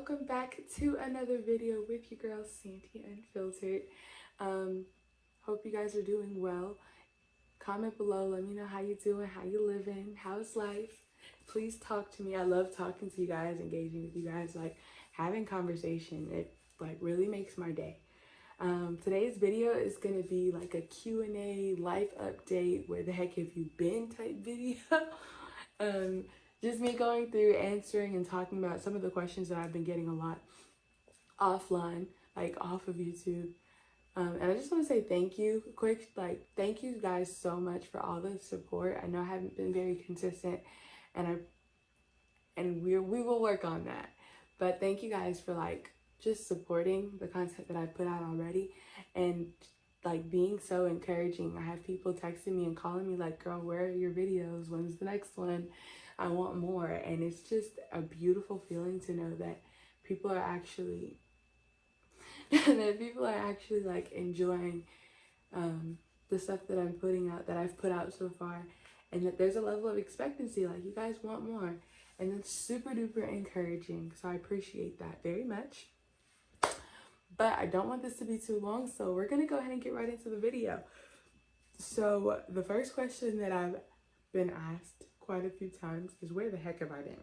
welcome back to another video with your girl Santee Unfiltered. Hope you guys are doing well. Comment below, let me know how you doing, how you living, how's life. Please talk to me. I love talking to you guys, engaging with you guys, like having conversation. It really makes my day. Today's video is gonna be like a Q&A, life update, where the heck have you been type video. Just me going through answering and talking about some of the questions that I've been getting a lot offline, like off of YouTube. And I just want to say thank you, thank you guys so much for all the support. I know I haven't been very consistent, and we will work on that. But thank you guys for just supporting the content that I put out already, and being so encouraging. I have people texting me and calling me like, girl, where are your videos? When's the next one? I want more. And it's just a beautiful feeling to know that people are actually enjoying the stuff that I'm putting out, that I've put out so far, and that there's a level of expectancy, like you guys want more, and it's super duper encouraging. So I appreciate that very much. But I don't want this to be too long, so we're gonna go ahead and get right into the video. So the first question that I've been asked quite a few times is, where the heck have I been?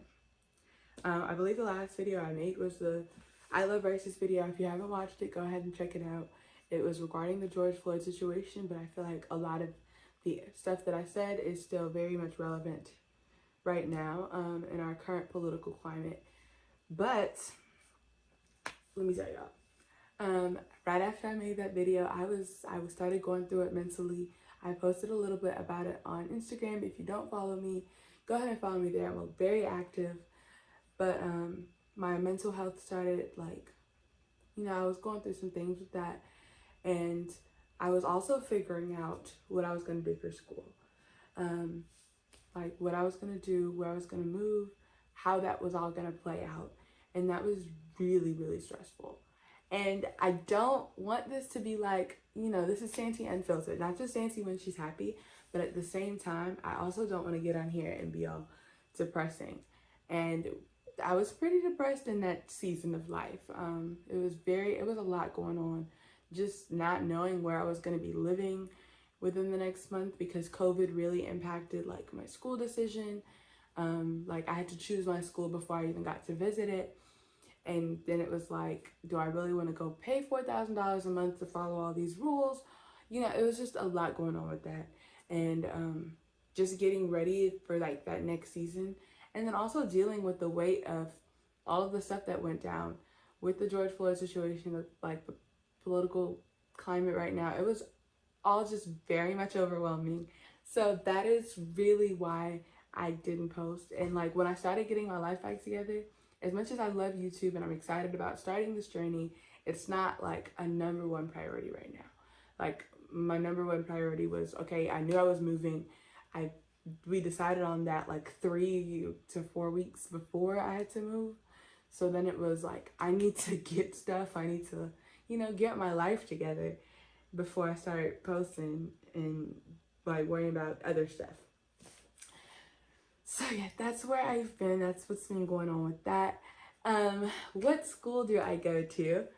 I believe the last video I made was the I Love Versus video. If you haven't watched it, go ahead and check it out. It was regarding the George Floyd situation, but I feel like a lot of the stuff that I said is still very much relevant right now in our current political climate. But let me tell y'all, right after I made that video, I started going through it mentally. I posted a little bit about it on Instagram. If you don't follow me, go ahead and follow me there. I'm very active. But my mental health started, I was going through some things with that. And I was also figuring out what I was going to do for school. What I was going to do, where I was going to move, how that was all going to play out. And that was really, really stressful. And I don't want this to be this is Santee Unfiltered. Not just Santee when she's happy, but at the same time, I also don't want to get on here and be all depressing. And I was pretty depressed in that season of life. It was a lot going on. Just not knowing where I was going to be living within the next month, because COVID really impacted my school decision. I had to choose my school before I even got to visit it. And then it was do I really want to go pay $4,000 a month to follow all these rules? It was just a lot going on with that. And just getting ready for that next season. And then also dealing with the weight of all of the stuff that went down with the George Floyd situation, the political climate right now. It was all just very much overwhelming. So that is really why I didn't post. And when I started getting my life back together, as much as I love YouTube and I'm excited about starting this journey, it's not a number one priority right now. My number one priority was, okay, I knew I was moving. We decided on that 3 to 4 weeks before I had to move. So then it was I need to get stuff. I need to, get my life together before I start posting and worrying about other stuff. So yeah, that's where I've been. That's what's been going on with that. What school do I go to?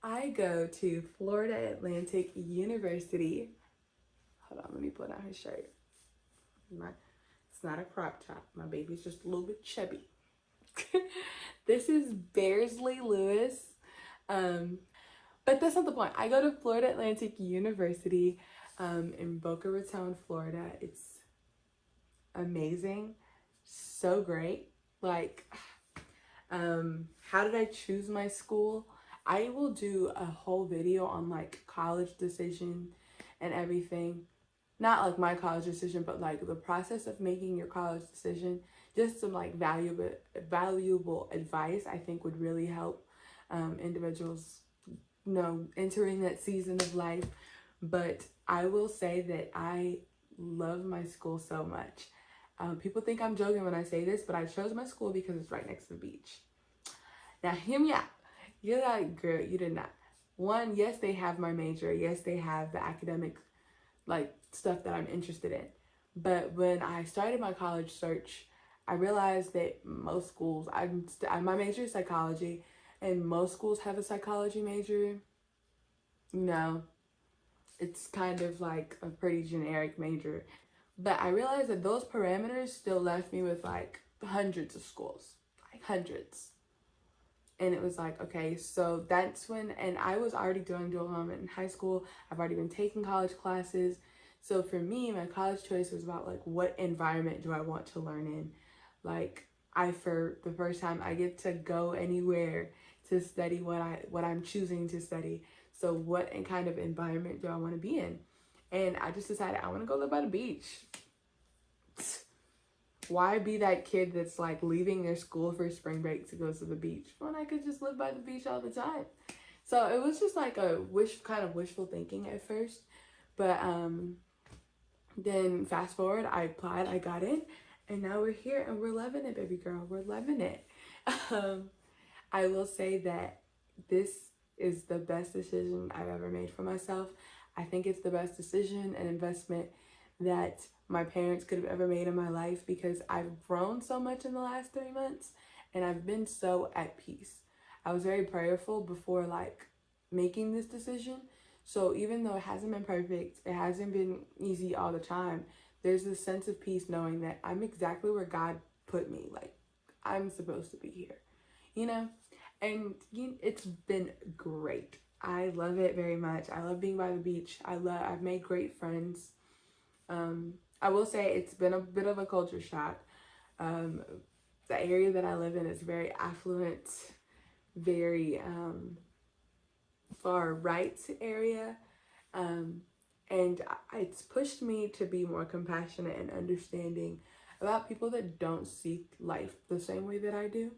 I go to Florida Atlantic University. Hold on, let me put on her shirt. It's not a crop top. My baby's just a little bit chubby. This is Bearsley Lewis. But that's not the point. I go to Florida Atlantic University in Boca Raton, Florida. It's amazing. So great. How did I choose my school? I will do a whole video on college decision and everything. Not my college decision, but the process of making your college decision. Just some valuable advice I think would really help individuals entering that season of life. But I will say that I love my school so much. People think I'm joking when I say this, but I chose my school because it's right next to the beach. Now, hear me out. You're like, girl, you did not. One, yes, they have my major. Yes, they have the academic, stuff that I'm interested in. But when I started my college search, I realized that most schools, my major is psychology. and most schools have a psychology major, you know, it's kind of like a pretty generic major. But I realized that those parameters still left me with like hundreds of schools, like hundreds. And it was like, okay, so that's when, and I was already doing dual enrollment in high school. I've already been taking college classes. So for me, my college choice was about like, what environment do I want to learn in? Like, for the first time, I get to go anywhere to study what I'm choosing to study. So what kind of environment do I want to be in? And I just decided I want to go live by the beach. Why be that kid that's like leaving their school for spring break to go to the beach when I could just live by the beach all the time? So it was just like a kind of wishful thinking at first. But then fast forward, I applied, I got in, and now we're here and we're loving it, baby girl. We're loving it. I will say that this is the best decision I've ever made for myself. I think it's the best decision and investment that my parents could have ever made in my life, because I've grown so much in the last 3 months and I've been so at peace. I was very prayerful before like making this decision. So even though it hasn't been perfect, it hasn't been easy all the time, there's this sense of peace knowing that I'm exactly where God put me. Like, I'm supposed to be here, you know? And it's been great. I love it very much. I love being by the beach. I've made great friends. I will say it's been a bit of a culture shock. The area that I live in is very affluent, very far right area. And it's pushed me to be more compassionate and understanding about people that don't see life the same way that I do.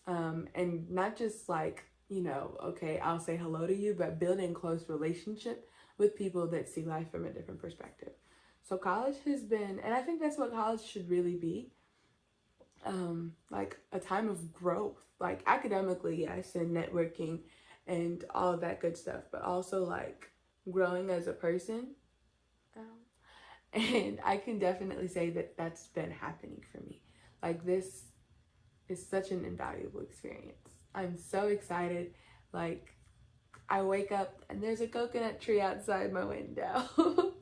And not just like, okay, I'll say hello to you, but building close relationship with people that see life from a different perspective. So college has been, and I think that's what college should really be, like a time of growth, like academically, yes, and networking and all of that good stuff, but also like growing as a person. And I can definitely say that that's been happening for me. Like, this is such an invaluable experience. I'm so excited. Like, I wake up and there's a coconut tree outside my window.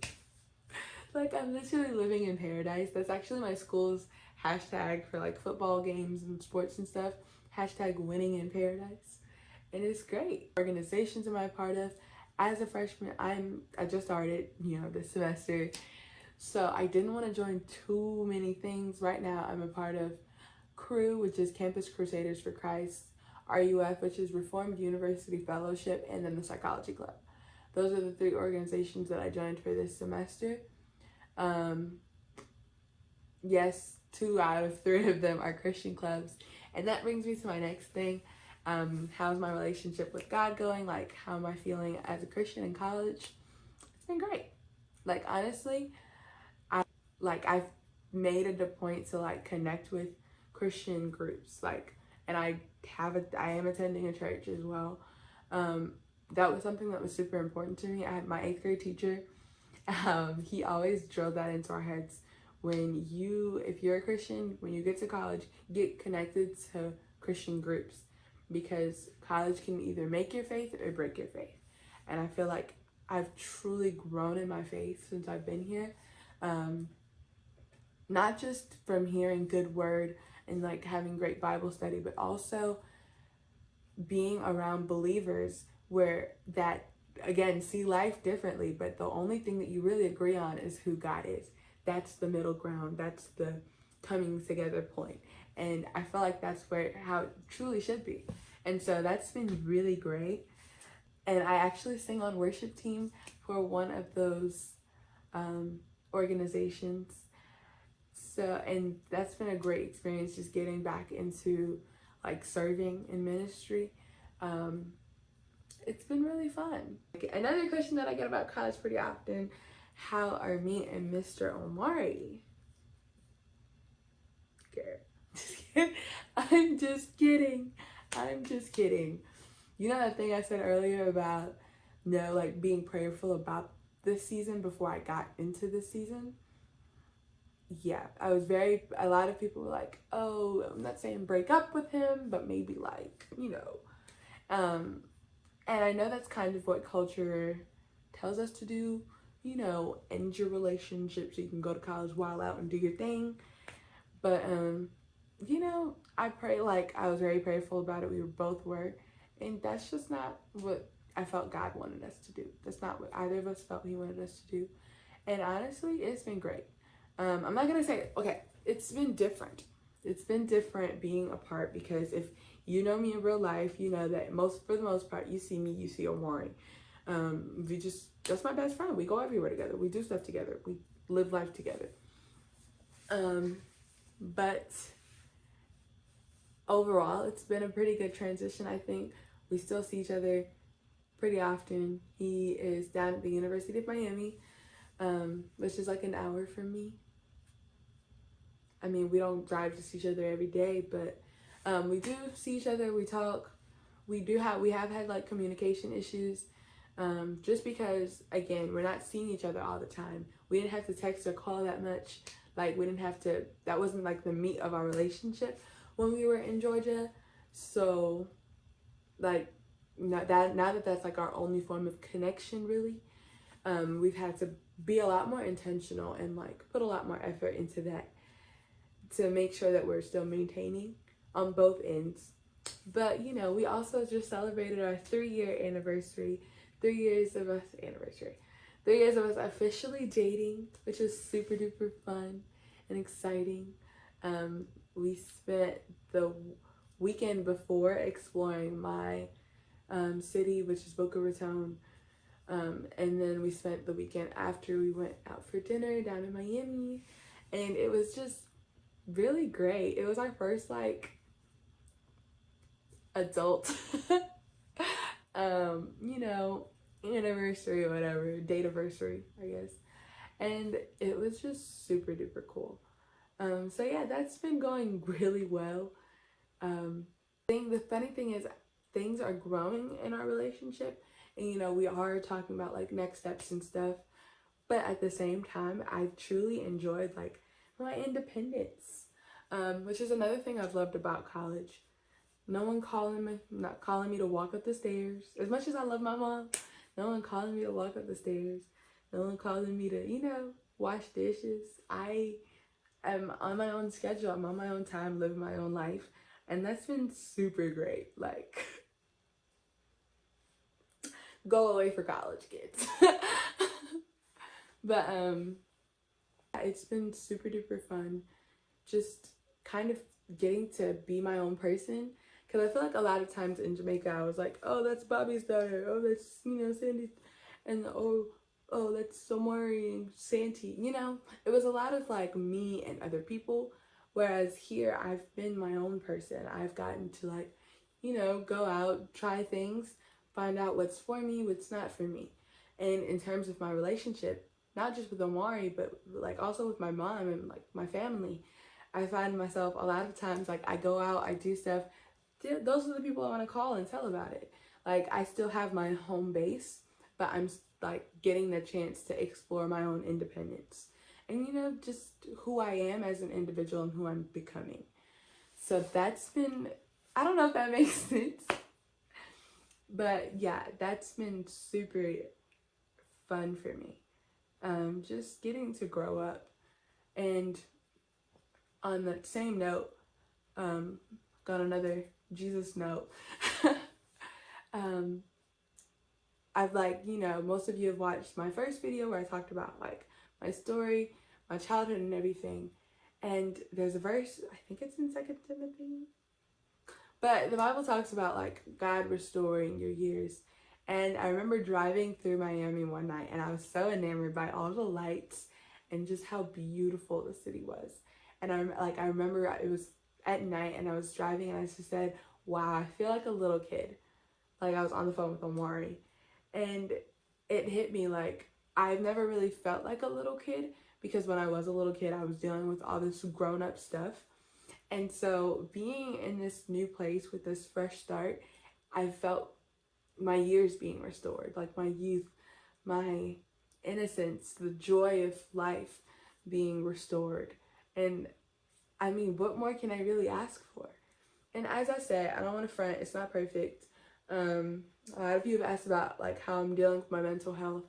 Like, I'm literally living in paradise. That's actually my school's hashtag for like football games and sports and stuff. Hashtag winning in paradise. And it's great. Organizations am I a part of? As a freshman, I just started, this semester. So I didn't want to join too many things. Right now, I'm a part of CRU, which is Campus Crusaders for Christ, RUF, which is Reformed University Fellowship, and then the Psychology Club. Those are the 3 organizations that I joined for this semester. Yes, 2 out of 3 of them are Christian clubs. And that brings me to my next thing. How's my relationship with God going? Like, how am I feeling as a Christian in college? It's been great. Like, honestly, I've made it a point to like connect with Christian groups. Like, and I am attending a church as well. That was something that was super important to me. I had my 8th grade teacher. He always drilled that into our heads. If you're a Christian, when you get to college, get connected to Christian groups, because college can either make your faith or break your faith. And I feel like I've truly grown in my faith since I've been here. Not just from hearing good word and like having great Bible study, but also being around believers where that, again, see life differently, but the only thing that you really agree on is who God is. That's the middle ground. That's the coming together point. And I feel like that's how it truly should be. And so that's been really great. And I actually sing on worship team for one of those organizations. So, and that's been a great experience, just getting back into like serving in ministry. It's been really fun. Another question that I get about college pretty often: how are me and Mr. Omari? I'm just kidding. I'm just kidding. You know that thing I said earlier about, like being prayerful about this season before I got into this season? yeah, a lot of people were like, oh, I'm not saying break up with him, but maybe like, um, and I know that's kind of what culture tells us to do, end your relationship so you can go to college, while out and do your thing. But, I pray, like, I was very prayerful about it. We both were. And that's just not what I felt God wanted us to do. That's not what either of us felt He wanted us to do. And honestly, it's been great. I'm not going to say, okay, it's been different. It's been different being apart because if you know me in real life, you know that for the most part, you see me, you see Omari. That's my best friend. We go everywhere together. We do stuff together. We live life together. But overall, it's been a pretty good transition, I think. We still see each other pretty often. He is down at the University of Miami, which is like an hour from me. I mean, we don't drive to see each other every day, but we do see each other. We talk. We have had like communication issues, just because again we're not seeing each other all the time. We didn't have to text or call that much. Like we didn't have to. That wasn't like the meat of our relationship when we were in Georgia. So, like, now that that's like our only form of connection, really, we've had to be a lot more intentional and like put a lot more effort into that to make sure that we're still maintaining on both ends. But we also just celebrated our 3-year anniversary. 3 years of us anniversary. 3 years of us officially dating, which is super duper fun and exciting. We spent the weekend before exploring my city, which is Boca Raton. And then we spent the weekend after we went out for dinner down in Miami. And it was just really great. It was our first like adult anniversary or whatever, date anniversary, I guess. And it was just super duper cool. So yeah, that's been going really well. The funny thing is things are growing in our relationship, and we are talking about like next steps and stuff. But at the same time, I've truly enjoyed like my independence, which is another thing I've loved about college. No one not calling me to walk up the stairs. As much as I love my mom, no one calling me to walk up the stairs. No one calling me to, wash dishes. I am on my own schedule. I'm on my own time, living my own life. And that's been super great. Like, go away for college, kids. But, it's been super duper fun. Just kind of getting to be my own person. Because I feel like a lot of times in Jamaica, I was like, oh, that's Bobby's daughter. Oh, that's, Sandy. And that's Omari and Santee. It was a lot of like me and other people. Whereas here, I've been my own person. I've gotten to like, go out, try things, find out what's for me, what's not for me. And in terms of my relationship, not just with Omari, but like also with my mom and like my family, I find myself a lot of times like I go out, I do stuff. Those are the people I want to call and tell about it. Like I still have my home base, but I'm like getting the chance to explore my own independence and just who I am as an individual and who I'm becoming. So that's been, I don't know if that makes sense, but yeah, that's been super fun for me. Just getting to grow up. And on that same note, got another Jesus note. I've like, most of you have watched my first video where I talked about like my story, my childhood and everything. And there's a verse, I think it's in 2 Timothy. But the Bible talks about like God restoring your years. And I remember driving through Miami one night and I was so enamored by all the lights and just how beautiful the city was. And I remember it was at night and I was driving and I just said, wow, I feel like a little kid. Like I was on the phone with Omari. And it hit me like I've never really felt like a little kid because when I was a little kid, I was dealing with all this grown up stuff. And so being in this new place with this fresh start, I felt my years being restored, like my youth, my innocence, the joy of life, being restored. And I mean, what more can I really ask for? And as I said, I don't want to front, it's not perfect. A lot of you have asked about like how I'm dealing with my mental health,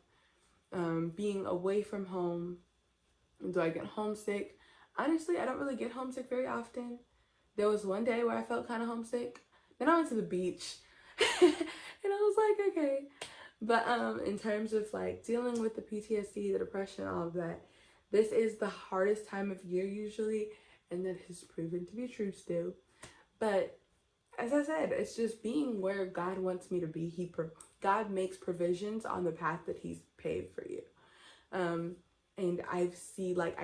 being away from home. Do I get homesick? Honestly, I don't really get homesick very often. There was one day where I felt kind of homesick. Then I went to the beach, and I was like, okay. But in terms of like dealing with the PTSD, the depression, all of that, this is the hardest time of year usually, and that has proven to be true still. But as I said, it's just being where God wants me to be. God makes provisions on the path that He's paved for you. And I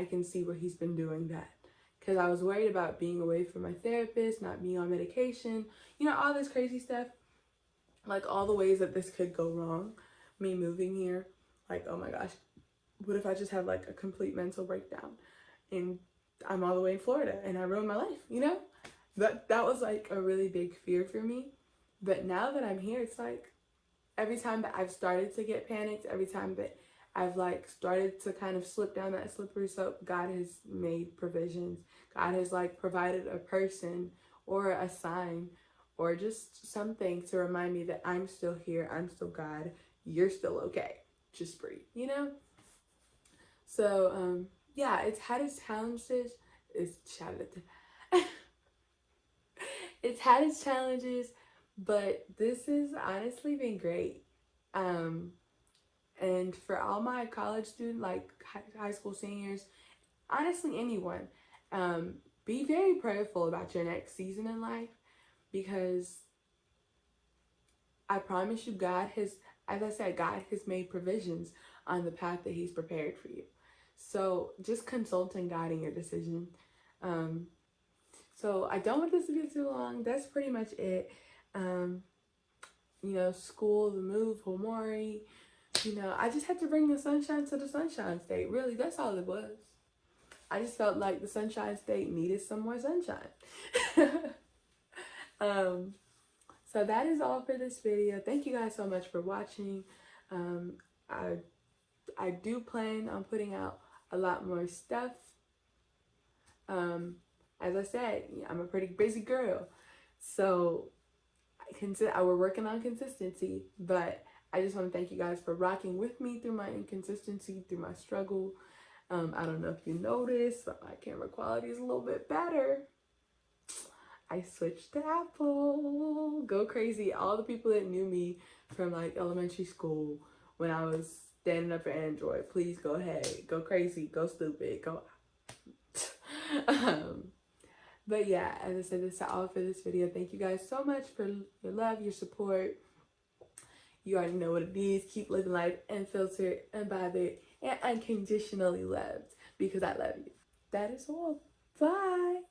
can see where He's been doing that. Because I was worried about being away from my therapist, not being on medication, all this crazy stuff. Like all the ways that this could go wrong. Me moving here, like, oh my gosh, what if I just have like a complete mental breakdown and I'm all the way in Florida and I ruin my life, That was like a really big fear for me. But now that I'm here, it's like every time that I've started to get panicked, every time that I've like started to kind of slip down that slippery slope, God has made provisions. God has like provided a person or a sign or just something to remind me that I'm still here, I'm still God, you're still okay. Just breathe. So yeah, it's had its challenges. It's had its challenges, but this has honestly been great. And for all my college students, like high school seniors, honestly anyone, be very prayerful about your next season in life, because I promise you, as I said, God has made provisions on the path that He's prepared for you. So just consulting God in your decision. So I don't want this to be too long. That's pretty much it. School, the move, Homori. I just had to bring the sunshine to the Sunshine State. Really, that's all it was. I just felt like the Sunshine State needed some more sunshine. So that is all for this video. Thank you guys so much for watching. I do plan on putting out a lot more stuff. As I said, I'm a pretty busy girl, so we're working on consistency. But I just want to thank you guys for rocking with me through my inconsistency, through my struggle. I don't know if you noticed, but my camera quality is a little bit better. I switched to Apple. Go crazy. All the people that knew me from like elementary school when I was standing up for Android, please go ahead. Go crazy. Go stupid. Go. But yeah, as I said, this is all for this video. Thank you guys so much for your love, your support. You already know what it is. Keep living life unfiltered, unbothered, and unconditionally loved, because I love you. That is all. Bye.